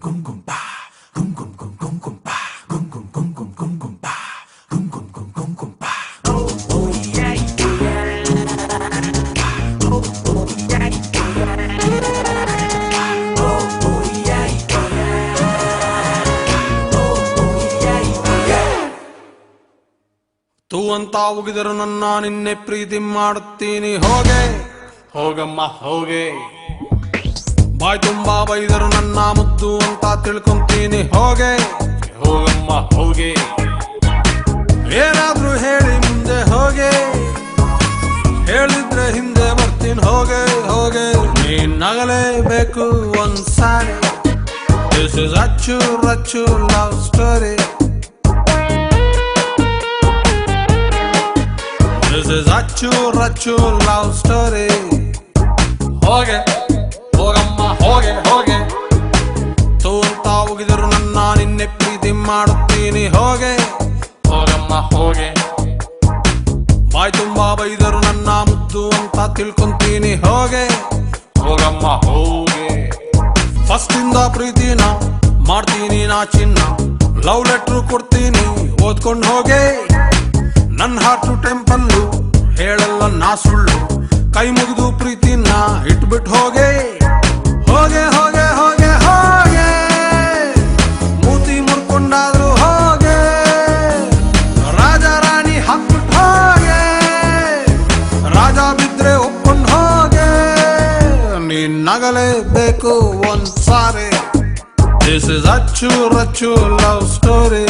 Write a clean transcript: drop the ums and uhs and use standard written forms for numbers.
ತೂ ಅಂತ ಉಗಿದರು ನನ್ನ ನಿನ್ನೆ ಪ್ರೀತಿ ಮಾಡುತ್ತೀನಿ ಹೋಗೆ ಹೋಗಮ್ಮ ಹೋಗೆ. ಬಾಯ್ ತುಂಬಾ ಬೈದರು ನನ್ನ ಮುದ್ದು ಅಂತ ತಿಳ್ಕೊಂತೀನಿ ಹೋಗೆ ಹೋಗಮ್ಮ ಹೋಗೆ. ಏನಾದ್ರೂ ಹೇಳಿ ಮುಂದೆ ಹೋಗೆ, ಹೇಳಿದ್ರೆ ಹಿಂದೆ ಬರ್ತೀನಿ ಹೋಗೆ ಹೋಗೆ. ನೀನ್ ನಗಲೇಬೇಕು ಒಂದ್ಸಾರಿ, ದಿಸ್ ಇಸ್ ಅಚ್ಚು Rachchu love story. This is ಅಚ್ಚು ರಚ್ಚು ಲವ್ ಸ್ಟೋರಿ. ಹೋಗೆ ಹೋಗಮ್ಮ ಹೋಗೆ ಹೋಗೆ. ತೂ ಅಂತ ಉಗಿದರು ನನ್ನ ನಿನ್ನೆ ಪ್ರೀತಿ ಮಾಡುತ್ತೀನಿ ಹೋಗೆ ಹೋಗಮ್ಮ ಹೋಗೆ. ಬಾಯ್ ತುಂಬಾ ಬೈದರು ನನ್ನ ಮುದ್ದು ಅಂತ ತಿಳ್ಕೊಂತೀನಿ ಹೋಗೆ ಹೋಗಮ್ಮ ಹೋಗೆ. ಫಸ್ಟ್ ಇಂದ ಪ್ರೀತಿನ ಮಾಡ್ತೀನಿ ನಾ ಚಿನ್ನ, ಲವ್ ಲೆಟ್ರು ಕೊಡ್ತೀನಿ ಓದ್ಕೊಂಡು ಹೋಗೆ. ನನ್ನ ಹಾರ್ಟು ಟೆಂಪಲ್ಲು ಹೇಳಲ್ಲ ನಾ ಸುಳ್ಳು, ಕೈ ಮುಗಿದು ಪ್ರೀತಿನ ಇಟ್ಬಿಟ್ಟು ಹೋಗೆ ಹೋಗೆ ಹೋಗೆ ಹೋಗೆ ಹೋಗೆ. ಮೂತಿ ಮುರ್ಕೊಂಡಾದ್ರು ಹೋಗೆ, ರಾಜ ರಾಣಿ ಹಾಕ್ಬಿಟ್ಟು ಹೋಗೆ, ರಾಜ ಬಿದ್ರೆ ಒಪ್ಕೊಂಡು ಹೋಗೆ. ನೀನ್ ನಗಲೇಬೇಕು ಒಂದ್ಸಾರಿ, ದಿಸ್ ಇಸ್ ಅಚ್ಚು ರಚ್ಚು ಲವ್ ಸ್ಟೋರಿ.